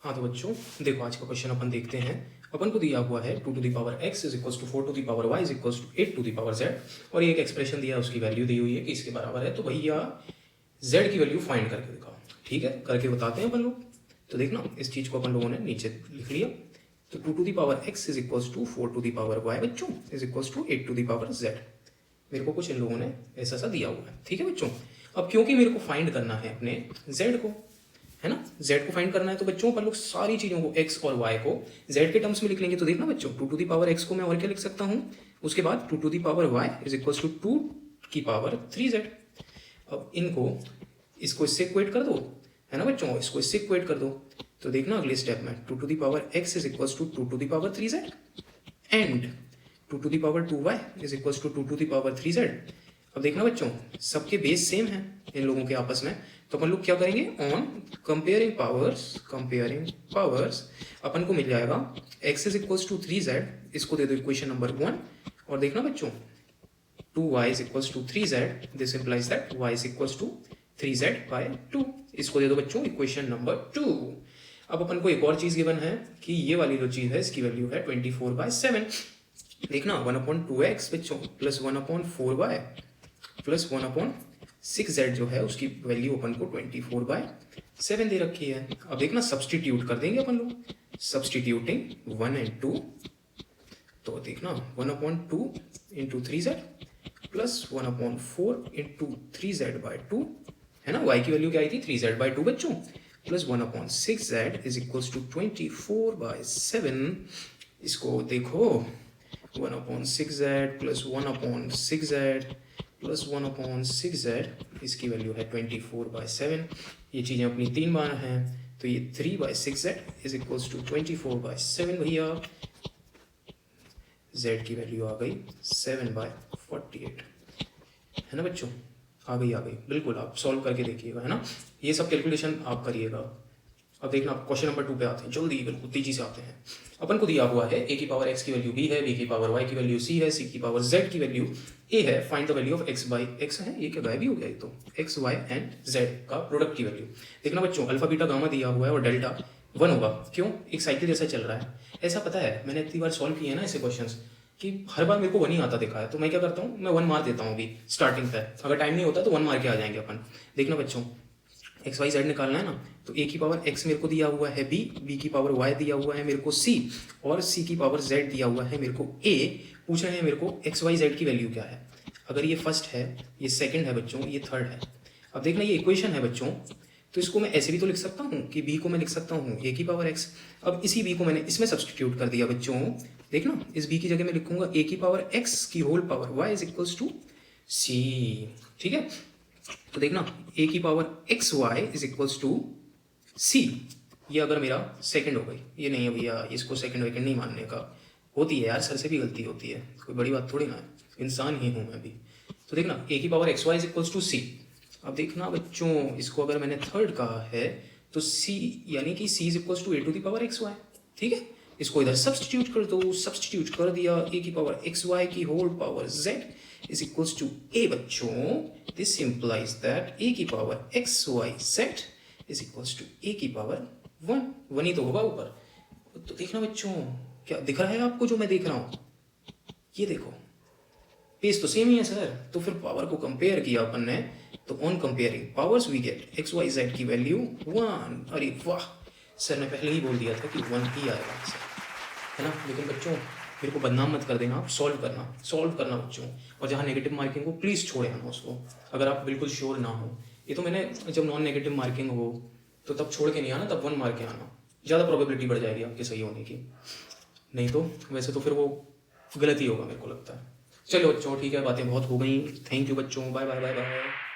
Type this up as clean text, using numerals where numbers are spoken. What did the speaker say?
हाँ तो बच्चों देखो आज का क्वेश्चन अपन देखते हैं। अपन को दिया हुआ है 2 to the power x is equals to 4 to the power y is equals to 8 to the power z और ये एक एक्सप्रेशन दिया है, उसकी वैल्यू दी हुई है कि इसके बराबर है। तो भैया z की वैल्यू फाइंड करके दिखाओ। ठीक है, करके बताते हैं अपन लोग। तो देखना इस चीज़ को अपन लोगों ने नीचे लिख लिया। तो 2 to the power x is equals to 4 to the power y बच्चों is equals to 8 to the power z। मेरे को कुछ इन लोगों ने ऐसा सा दिया हुआ है। ठीक है बच्चों, अब क्योंकि मेरे को फाइंड करना है अपने z को, है ना, z को फाइंड करना है, तो बच्चों अपन लोग सारी चीज़ों को x और y को z के टर्म्स में लिख लेंगे। तो देखना बच्चों 2 टू दी पावर x को मैं और क्या लिख सकता हूँ, उसके बाद 2 to the power y is equals to 2 की पावर 3z। अब इनको इसको इससे इक्वेट कर दो, है ना बच्चों, इसको इससे इक्वेट कर दो। तो देखना अगले स्टेप में 2 to the power x is equals to 2 to the power 3z and 2 to the power 2y is equals to 2 to the power 3z। अब देखना बच्चों सबके बेस सेम है इन लोगों के आपस में, तो अपन लोग क्या करेंगे, ऑन कंपेयरिंग पावर्स अपन को मिल जाएगा x is equals to 3z, इसको दे दो इक्वेशन नंबर 1। और देखना बच्चों 2y is equals to 3z, this implies that y is equals to 3z by 2, इसको दे दो बच्चों इक्वेशन नंबर 2। अब अपन को एक और चीज गिवन है कि ये वाली जो चीज है इसकी वैल्यू है 24/7। देखना 1/2x बच्चों प्लस 1/4y प्लस 1/6z जो है उसकी वैल्यू अपन को 24/7 दे रखी है। अब देखना सब्सटीट्यूट कर देंगे अपन लोग, सब्सटीट्यूटिंग 1 and 2। तो देखना 1/2 into 3z plus 1/4 into 3z/2, है ना, y की वैल्यू क्या आई थी 3z/2 बच्चों, plus 1/6z is equals to 24/7। इसको देखो 1/6z plus 1/6z plus 1/6z, इसकी वैल्यू है 24/7। ये चीज़ें अपनी 3 बार हैं, तो ये 3/6z इज इक्वल्स टू 24/7 भैया, z की वैल्यू आ गई 7/48, है ना बच्चों, आ गई बिल्कुल। आप सॉल्व करके देखिएगा, है ना, ये सब कैलकुलेशन आप करिएगा। अब देखना क्वेश्चन नंबर 2 पे आते हैं, जल्दी बिल्कुल तेजी से आते हैं। अपन को दिया हुआ है a की पावर x की वैल्यू b है, b की पावर y की वैल्यू c है, c की पावर z की वैल्यू a है। Find the value of x by x है, ये क्या गायब ही हो गया, ये तो x y एंड z का प्रोडक्ट की वैल्यू। देखना बच्चों अल्फा बीटा गामा दिया हुआ है और डेल्टा 1 होगा, क्यों, एक साइकिल जैसा चल रहा है। ऐसा पता है मैंने इतनी बार सॉल्व किया है ना ऐसे क्वेश्चंस कि हर बार मेरे को 1 ही आता दिखा है, तो मैं क्या करता हूँ, मैं 1 मार देता हूँ अभी स्टार्टिंग पे, अगर टाइम नहीं होता तो 1 मार के आ जाएंगे अपन। देखना बच्चों एक्स वाई जेड निकालना है ना, तो a की पावर x मेरे को दिया हुआ है b की पावर y दिया हुआ है मेरे को c, और c की पावर z दिया हुआ है मेरे को a। पूछ रहे हैं मेरे को एक्स वाई जेड की वैल्यू क्या है। अगर ये फर्स्ट है, ये सेकंड है बच्चों, ये थर्ड है। अब देखना ये इक्वेशन है बच्चों, तो इसको मैं ऐसे भी तो लिख सकता हूँ कि b को मैं लिख सकता हूँ a की पावर x। अब इसी b को मैंने इसमें सब्सटीट्यूट कर दिया बच्चों। देखना इस b की जगह मैं लिखूंगा a की पावर x की whole power y is equals to c। ठीक है, तो देखना a की power X Y is equals to c, ये अगर मेरा सेकंड हो गई, ये नहीं है भैया, इसको सेकंड वेकंड नहीं मानने का, होती है यार, सर से भी गलती होती है, कोई बड़ी बात थोड़ी ना है, इंसान ही हूँ मैं भी। तो देखना a की power X Y is equals to c। अब देखना बच्चों इसको अगर मैंने थर्ड कहा है तो c यानी कि c is equals to a to the power X Y. ठीक है, इसको इधर सब्सटीट्यूट कर दो, सब्सटीट्यूट कर दिया, a की पावर एक्स वाई की whole power z is equals to a बच्चों, this implies that a की power x y z is equals to a की पावर 1 ही तो होगा ऊपर। तो देखना बच्चों क्या दिख रहा है आपको जो मैं देख रहा हूँ, ये देखो पेज तो सेम ही है सर। तो फिर पावर को कंपेयर किया अपन ने, तो on comparing powers we get X Y Z की वैल्यू 1। अरे वाह, सर ने पहले ही बोल दिया था कि 1 ही आएगा आंसर, है ना। लेकिन बच्चों मेरे को बदनाम मत कर देना, आप सॉल्व करना बच्चों, और जहाँ नेगेटिव मार्किंग हो प्लीज़ छोड़े आना उसको, अगर आप बिल्कुल श्योर ना हो। ये तो मैंने जब नॉन नेगेटिव मार्किंग हो तो तब छोड़ के नहीं आना, तब 1 मार के आना, ज़्यादा प्रोबेबिलिटी बढ़ जाएगी आपके सही होने की। नहीं तो वैसे तो फिर वो गलत ही होगा मेरे को लगता है। चलो बच्चों ठीक है, बातें बहुत हो गई, थैंक यू बच्चों, बाय बाय बाय बाय।